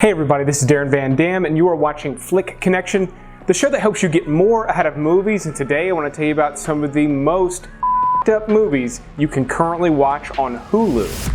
Hey everybody, this is Darren Van Dam and you are watching Flick Connection, the show that helps you get more out of movies, and today I want to tell you about some of the most f***ed up movies you can currently watch on Hulu.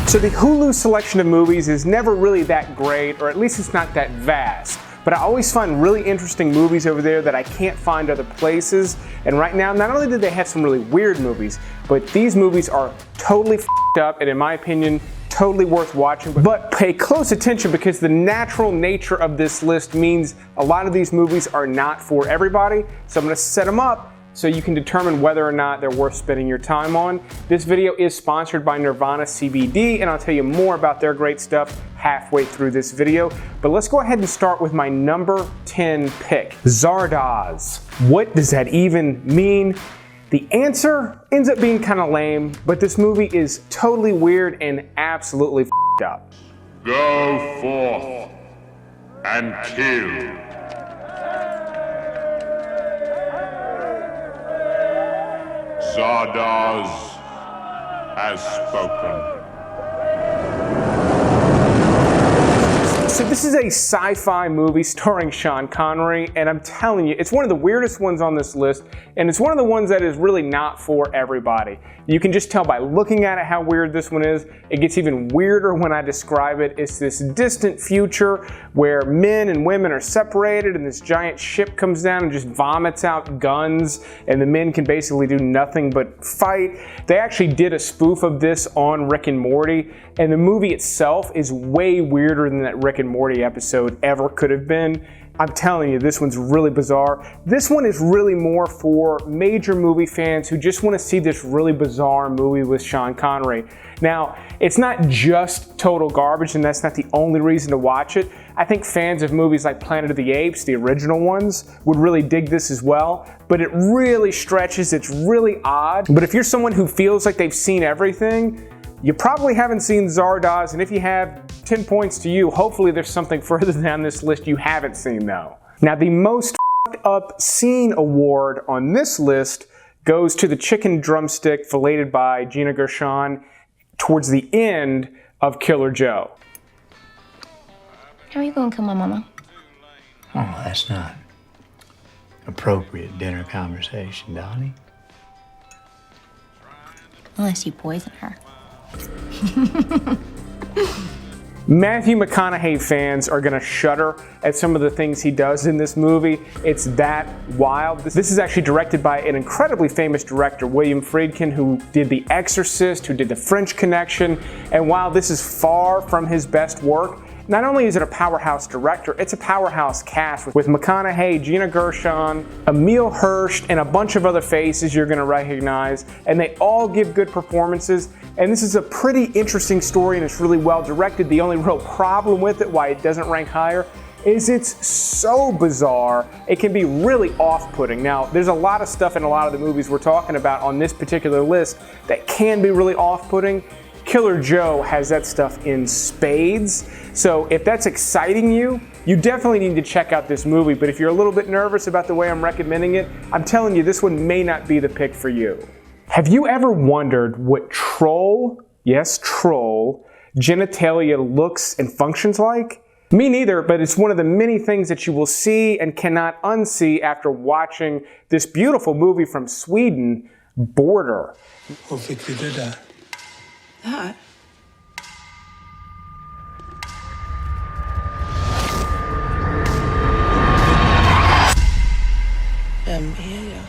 So the Hulu selection of movies is never really that great, or at least it's not that vast. But I always find really interesting movies over there that I can't find other places. And right now, not only do they have some really weird movies, but these movies are totally f***ed up and in my opinion, totally worth watching. But pay close attention because the natural nature of this list means a lot of these movies are not for everybody. So I'm going to set them up so you can determine whether or not they're worth spending your time on. This video is sponsored by Nirvana CBD, and I'll tell you more about their great stuff halfway through this video. But let's go ahead and start with my number 10 pick, Zardoz. What does that even mean? The answer ends up being kind of lame, but this movie is totally weird and absolutely f***ed up. Go forth and kill. Zardoz has spoken. So this is a sci-fi movie starring Sean Connery, and I'm telling you, it's one of the weirdest ones on this list, and it's one of the ones that is really not for everybody. You can just tell by looking at it how weird this one is. It gets even weirder when I describe it. It's this distant future where men and women are separated and this giant ship comes down and just vomits out guns, and the men can basically do nothing but fight. They actually did a spoof of this on Rick and Morty, and the movie itself is way weirder than that Rick and Morty episode ever could have been. I'm telling you, this one's really bizarre. This one is really more for major movie fans who just want to see this really bizarre movie with Sean Connery. Now, it's not just total garbage, and that's not the only reason to watch it. I think fans of movies like Planet of the Apes, the original ones, would really dig this as well, but it really stretches, it's really odd. But if you're someone who feels like they've seen everything, you probably haven't seen Zardoz, and if you have, 10 points to you. Hopefully there's something further down this list you haven't seen though. Now the most f***ed up scene award on this list goes to the chicken drumstick filleted by Gina Gershon towards the end of Killer Joe. How are you gonna kill my mama? Oh, that's not appropriate dinner conversation, Donnie. Unless you poison her. Matthew McConaughey fans are gonna shudder at some of the things he does in this movie. It's that wild. This is actually directed by an incredibly famous director, William Friedkin, who did The Exorcist, who did The French Connection, and while this is far from his best work, not only is it a powerhouse director, it's a powerhouse cast with McConaughey, Gina Gershon, Emile Hirsch, and a bunch of other faces you're gonna recognize, and they all give good performances, and this is a pretty interesting story and it's really well directed. The only real problem with it, why it doesn't rank higher, is it's so bizarre, it can be really off-putting. Now, there's a lot of stuff in a lot of the movies we're talking about on this particular list that can be really off-putting. Killer Joe has that stuff in spades. So if that's exciting you, you definitely need to check out this movie. But if you're a little bit nervous about the way I'm recommending it, I'm telling you, this one may not be the pick for you. Have you ever wondered what troll, yes, troll, genitalia looks and functions like? Me neither, but it's one of the many things that you will see and cannot unsee after watching this beautiful movie from Sweden, Border. Vad fick vi det där? Det här? Vem är jag?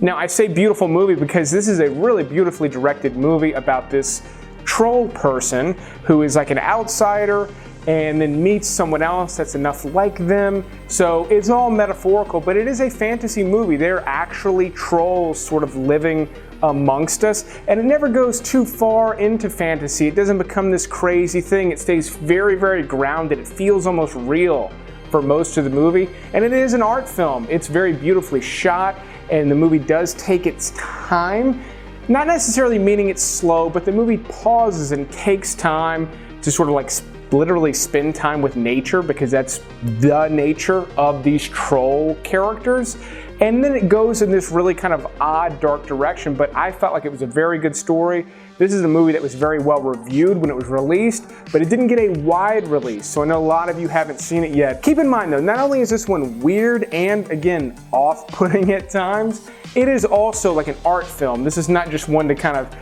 Now I say beautiful movie because this is a really beautifully directed movie about this troll person who is like an outsider and then meets someone else that's enough like them. So it's all metaphorical, but it is a fantasy movie. They're actually trolls sort of living amongst us, and it never goes too far into fantasy. It doesn't become this crazy thing. It stays very, very grounded. It feels almost real for most of the movie, and it is an art film. It's very beautifully shot, and the movie does take its time. Not necessarily meaning it's slow, but the movie pauses and takes time to sort of like literally spend time with nature, because that's the nature of these troll characters. And then it goes in this really kind of odd, dark direction, but I felt like it was a very good story. This is a movie that was very well reviewed when it was released, but it didn't get a wide release, so I know a lot of you haven't seen it yet. Keep in mind though, not only is this one weird and, again, off-putting at times, it is also like an art film. This is not just one to kind of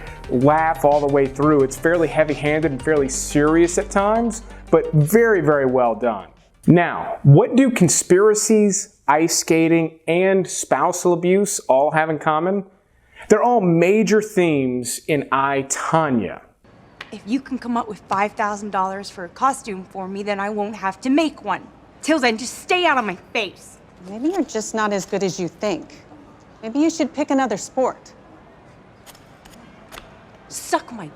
laugh all the way through. It's fairly heavy-handed and fairly serious at times, but very, very well done. Now, what do conspiracies, ice skating, and spousal abuse all have in common? They're all major themes in I, Tonya. If you can come up with $5,000 for a costume for me, then I won't have to make one. Till then, just stay out of my face. Maybe you're just not as good as you think. Maybe you should pick another sport. Suck my.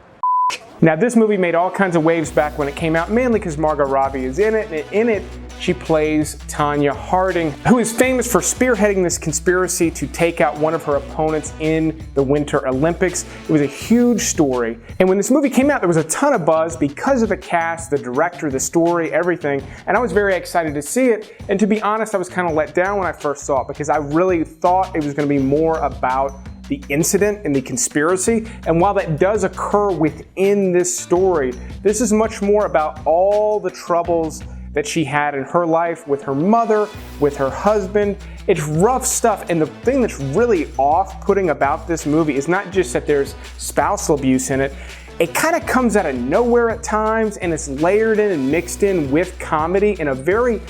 Now, this movie made all kinds of waves back when it came out, mainly because Margot Robbie is in it, and in it, she plays Tonya Harding, who is famous for spearheading this conspiracy to take out one of her opponents in the Winter Olympics. It was a huge story, and when this movie came out, there was a ton of buzz because of the cast, the director, the story, everything, and I was very excited to see it, and to be honest, I was kind of let down when I first saw it, because I really thought it was going to be more about the incident and the conspiracy, and while that does occur within this story, this is much more about all the troubles that she had in her life with her mother, with her husband. It's rough stuff, and the thing that's really off-putting about this movie is not just that there's spousal abuse in it, it kind of comes out of nowhere at times, and it's layered in and mixed in with comedy in a very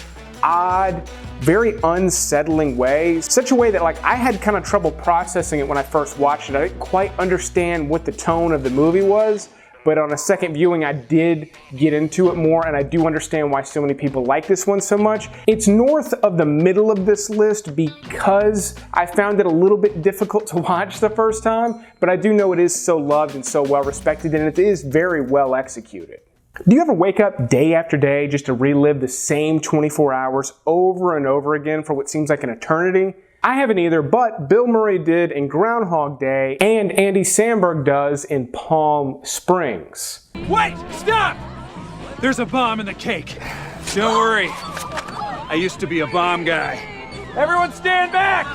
odd, very unsettling way. Such a way that like I had kind of trouble processing it when I first watched it. I didn't quite understand what the tone of the movie was, but on a second viewing I did get into it more, and I do understand why so many people like this one so much. It's north of the middle of this list because I found it a little bit difficult to watch the first time, but I do know it is so loved and so well respected, and it is very well executed. Do you ever wake up day after day just to relive the same 24 hours over and over again for what seems like an eternity? I haven't either, but Bill Murray did in Groundhog Day, and Andy Samberg does in Palm Springs. Wait! Stop! There's a bomb in the cake. Don't worry. I used to be a bomb guy. Everyone stand back!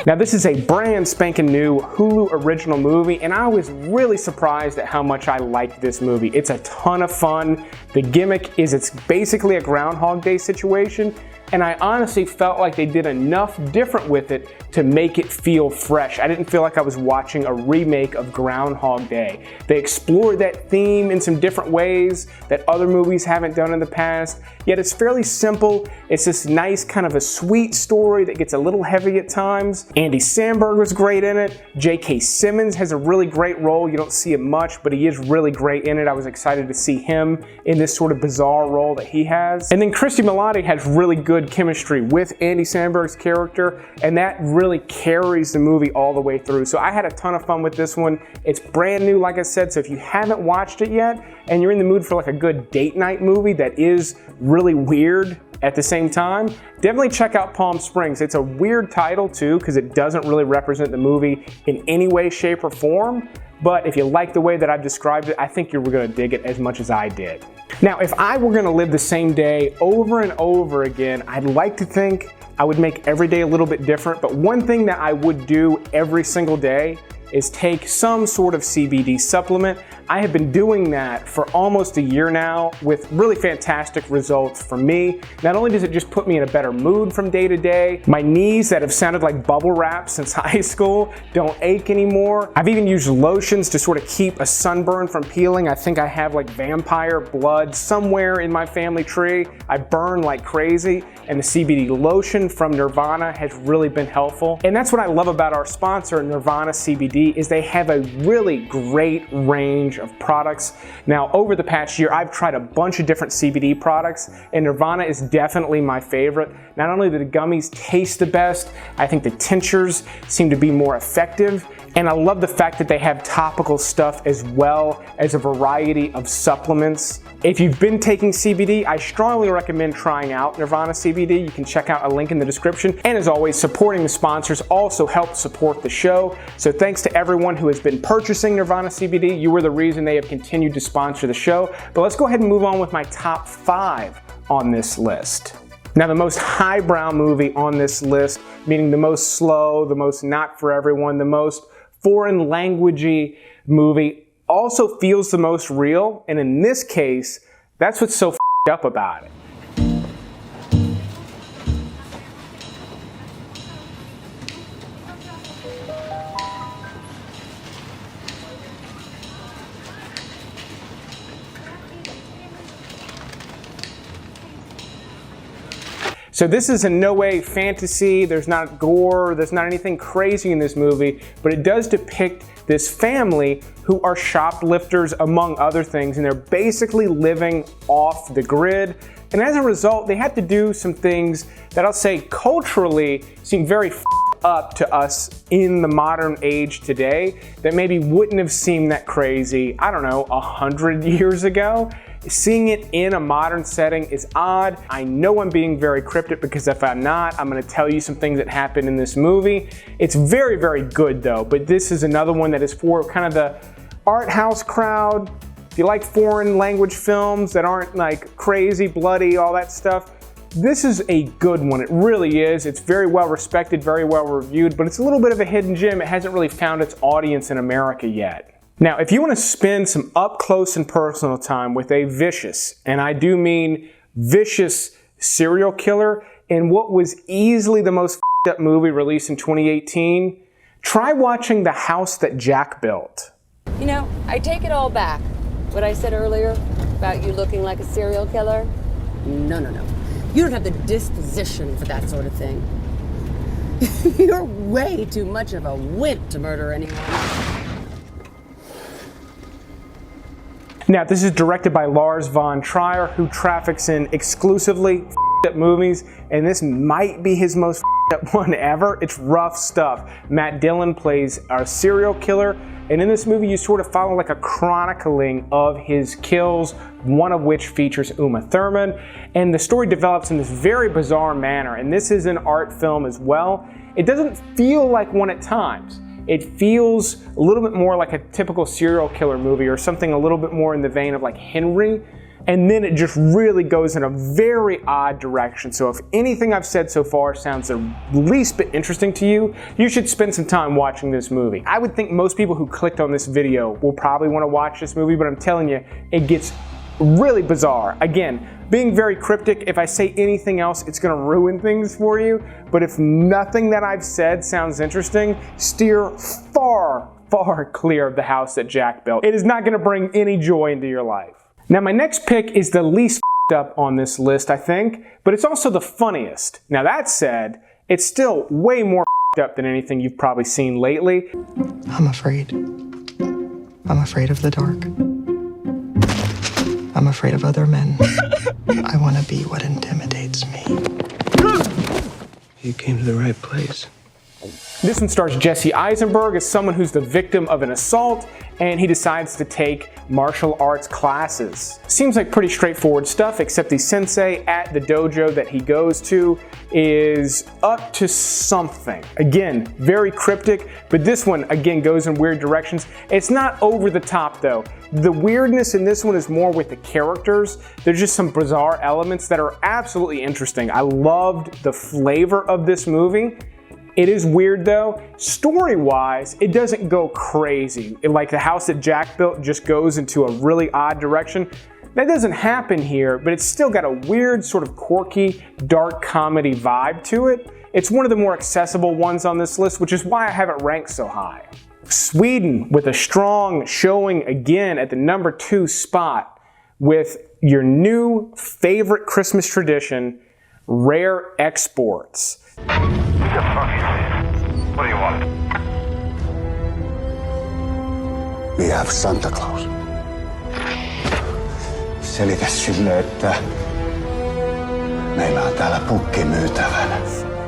Now, this is a brand spanking new Hulu original movie, and I was really surprised at how much I liked this movie. It's a ton of fun. The gimmick is it's basically a Groundhog Day situation, and I honestly felt like they did enough different with it to make it feel fresh. I didn't feel like I was watching a remake of Groundhog Day. They explored that theme in some different ways that other movies haven't done in the past, yet it's fairly simple. It's this nice kind of a sweet story that gets a little heavy at times. Andy Samberg was great in it. J.K. Simmons has a really great role. You don't see it much, but he is really great in it. I was excited to see him in this sort of bizarre role that he has. And then Christy Milioti has really good chemistry with Andy Samberg's character, and that really carries the movie all the way through. So I had a ton of fun with this one. It's brand new, like I said, so if you haven't watched it yet and you're in the mood for like a good date night movie that is really weird at the same time, definitely check out Palm Springs. It's a weird title too, because it doesn't really represent the movie in any way, shape, or form. But if you like the way that I've described it, I think you're gonna dig it as much as I did. Now, if I were gonna live the same day over and over again, I'd like to think I would make every day a little bit different, but one thing that I would do every single day is take some sort of CBD supplement. I have been doing that for almost a year now with really fantastic results for me. Not only does it just put me in a better mood from day to day, my knees that have sounded like bubble wrap since high school don't ache anymore. I've even used lotions to sort of keep a sunburn from peeling. I think I have like vampire blood somewhere in my family tree. I burn like crazy, and the CBD lotion from Nirvana has really been helpful. And that's what I love about our sponsor, Nirvana CBD, is they have a really great range of products. Now, over the past year, I've tried a bunch of different CBD products, and Nirvana is definitely my favorite. Not only do the gummies taste the best, I think the tinctures seem to be more effective. And I love the fact that they have topical stuff as well as a variety of supplements. If you've been taking CBD, I strongly recommend trying out Nirvana CBD. You can check out a link in the description. And as always, supporting the sponsors also helps support the show. So thanks to everyone who has been purchasing Nirvana CBD. You were the reason they have continued to sponsor the show. But let's go ahead and move on with my top 5 on this list. Now, the most highbrow movie on this list, meaning the most slow, the most not for everyone, the most foreign languagey movie, also feels the most real, and in this case, that's what's so f***ed up about it. So this is in no way fantasy, there's not gore, there's not anything crazy in this movie, but it does depict this family who are shoplifters among other things, and they're basically living off the grid. And as a result, they had to do some things that I'll say culturally seem very up to us in the modern age today that maybe wouldn't have seemed that crazy, I don't know, 100 years ago. Seeing it in a modern setting is odd. I know I'm being very cryptic because if I'm not, I'm gonna tell you some things that happened in this movie. It's very, very good though, but this is another one that is for kind of the art house crowd. If you like foreign language films that aren't like crazy, bloody, all that stuff, this is a good one. It really is. It's very well respected, very well reviewed, but it's a little bit of a hidden gem. It hasn't really found its audience in America yet. Now, if you want to spend some up close and personal time with a vicious, and I do mean vicious, serial killer in what was easily the most f***ed up movie released in 2018, try watching The House That Jack Built. You know, I take it all back. What I said earlier about you looking like a serial killer? No. You don't have the disposition for that sort of thing. You're way too much of a wimp to murder anyone. Now, this is directed by Lars von Trier, who traffics in exclusively f***ed up movies, and this might be his most f***ed up one ever. It's rough stuff. Matt Dillon plays our serial killer, and in this movie you sort of follow like a chronicling of his kills, one of which features Uma Thurman, and the story develops in this very bizarre manner, and this is an art film as well. It doesn't feel like one at times. It feels a little bit more like a typical serial killer movie or something a little bit more in the vein of like Henry, and then it just really goes in a very odd direction. So if anything I've said so far sounds the least bit interesting to you, you should spend some time watching this movie. I would think most people who clicked on this video will probably want to watch this movie, but I'm telling you, it gets really bizarre. Again, being very cryptic, if I say anything else, it's gonna ruin things for you. But if nothing that I've said sounds interesting, steer far, far clear of The House That Jack Built. It is not gonna bring any joy into your life. Now, my next pick is the least f***ed up on this list, I think, but it's also the funniest. Now, that said, it's still way more f***ed up than anything you've probably seen lately. I'm afraid. I'm afraid of the dark. I'm afraid of other men. I want to be what intimidates me. You came to the right place. This one stars Jesse Eisenberg as someone who's the victim of an assault, and he decides to take martial arts classes. Seems like pretty straightforward stuff, except the sensei at the dojo that he goes to is up to something. Again, very cryptic, but this one, again, goes in weird directions. It's not over the top, though. The weirdness in this one is more with the characters. There's just some bizarre elements that are absolutely interesting. I loved the flavor of this movie. It is weird though. Story-wise, it doesn't go crazy. Like The House That Jack Built just goes into a really odd direction. That doesn't happen here, but it's still got a weird sort of quirky, dark comedy vibe to it. It's one of the more accessible ones on this list, which is why I have it ranked so high. Sweden with a strong showing again at the number 2 spot with your new favorite Christmas tradition, rare exports. What do you want? We have Santa Claus. Selitä sille, että meillä on täällä pukki myytävänä.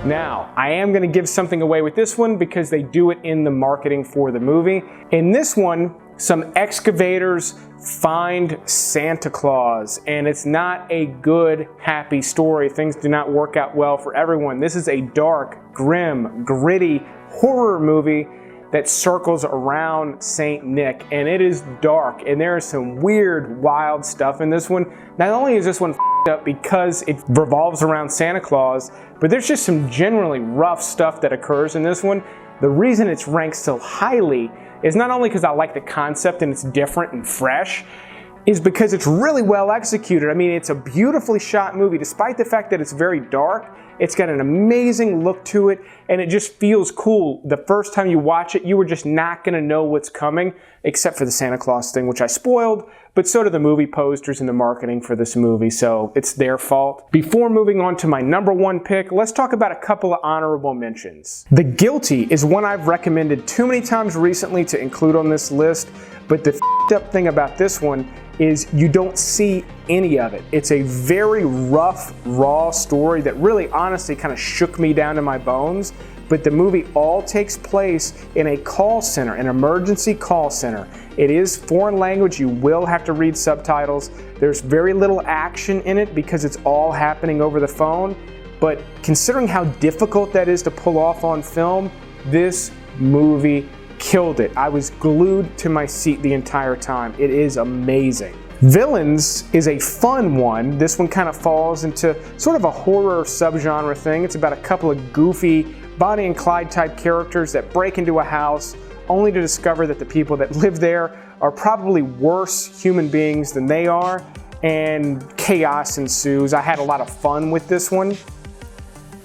Now, I am going to give something away with this one because they do it in the marketing for the movie. In this one, some excavators find Santa Claus, and it's not a good, happy story. Things do not work out well for everyone. This is a dark, grim, gritty horror movie that circles around Saint Nick, and it is dark, and there is some weird, wild stuff in this one. Not only is this one f***ed up because it revolves around Santa Claus, but there's just some generally rough stuff that occurs in this one. The reason it's ranked so highly is not only because I like the concept and it's different and fresh, is because it's really well executed. I mean, it's a beautifully shot movie. Despite the fact that it's very dark, it's got an amazing look to it, and it just feels cool. The first time you watch it, you were just not gonna know what's coming, except for the Santa Claus thing, which I spoiled, but so do the movie posters and the marketing for this movie, so it's their fault. Before moving on to my number one pick, let's talk about a couple of honorable mentions. The Guilty is one I've recommended too many times recently to include on this list, but the f***ed up thing about this one is you don't see any of it. It's a very rough, raw story that really honestly kind of shook me down to my bones, but the movie all takes place in a call center, an emergency call center. It is foreign language, you will have to read subtitles. There's very little action in it because it's all happening over the phone, but considering how difficult that is to pull off on film, this movie killed it. I was glued to my seat the entire time. It is amazing. Villains is a fun one. This one kind of falls into sort of a horror subgenre thing. It's about a couple of goofy Bonnie and Clyde type characters that break into a house only to discover that the people that live there are probably worse human beings than they are, and chaos ensues. I had a lot of fun with this one.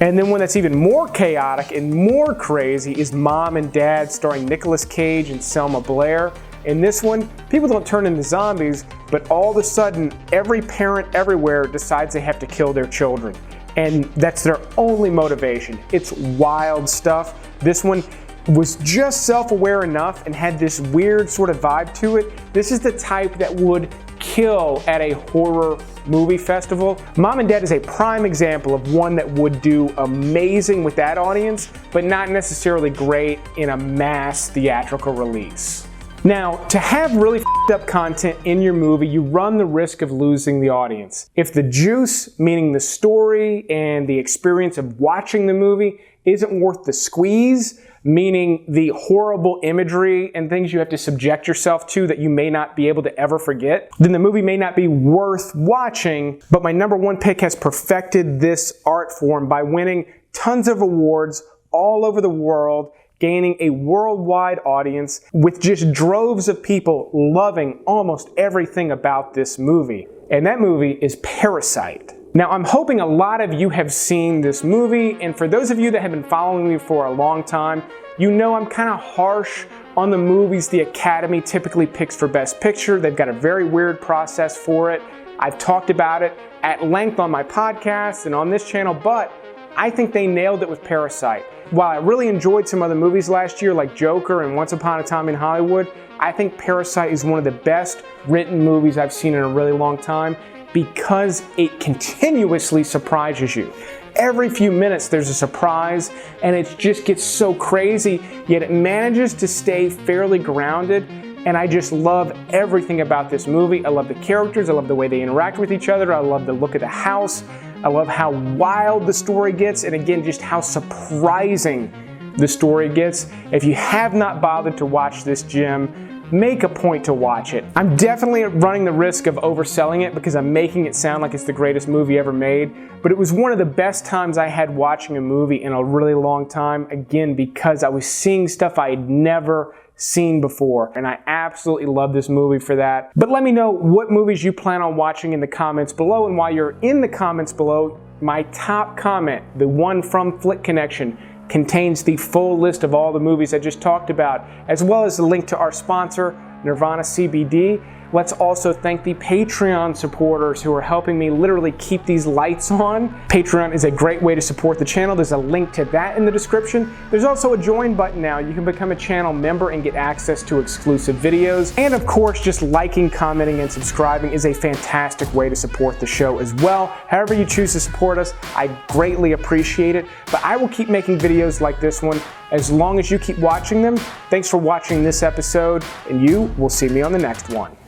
And then one that's even more chaotic and more crazy is Mom and Dad, starring Nicolas Cage and Selma Blair. In this one, people don't turn into zombies, but all of a sudden, every parent everywhere decides they have to kill their children. And that's their only motivation. It's wild stuff. This one was just self-aware enough and had this weird sort of vibe to it. This is the type that would kill at a horror movie festival. Mom and Dad is a prime example of one that would do amazing with that audience, but not necessarily great in a mass theatrical release. Now, to have really f***ed up content in your movie, you run the risk of losing the audience. If the juice, meaning the story and the experience of watching the movie, isn't worth the squeeze, meaning the horrible imagery and things you have to subject yourself to that you may not be able to ever forget, then the movie may not be worth watching. But my number one pick has perfected this art form by winning tons of awards all over the world, gaining a worldwide audience with just droves of people loving almost everything about this movie. And that movie is Parasite. Now, I'm hoping a lot of you have seen this movie, and for those of you that have been following me for a long time, you know I'm kind of harsh on the movies the Academy typically picks for Best Picture. They've got a very weird process for it. I've talked about it at length on my podcast and on this channel, but I think they nailed it with Parasite. While I really enjoyed some other movies last year like Joker and Once Upon a Time in Hollywood, I think Parasite is one of the best written movies I've seen in a really long time, because it continuously surprises you. Every few minutes there's a surprise, and it just gets so crazy, yet it manages to stay fairly grounded, and I just love everything about this movie. I love the characters, I love the way they interact with each other, I love the look of the house, I love how wild the story gets, and again, just how surprising the story gets. If you have not bothered to watch this, Jim, make a point to watch it. I'm definitely running the risk of overselling it because I'm making it sound like it's the greatest movie ever made, but it was one of the best times I had watching a movie in a really long time, again, because I was seeing stuff I had never seen before, and I absolutely love this movie for that. But let me know what movies you plan on watching in the comments below, and while you're in the comments below, my top comment, the one from Flick Connection, contains the full list of all the movies I just talked about, as well as the link to our sponsor, Nirvana CBD. Let's also thank the Patreon supporters who are helping me literally keep these lights on. Patreon is a great way to support the channel. There's a link to that in the description. There's also a join button now. You can become a channel member and get access to exclusive videos. And of course, just liking, commenting, and subscribing is a fantastic way to support the show as well. However you choose to support us, I greatly appreciate it. But I will keep making videos like this one as long as you keep watching them. Thanks for watching this episode, and you will see me on the next one.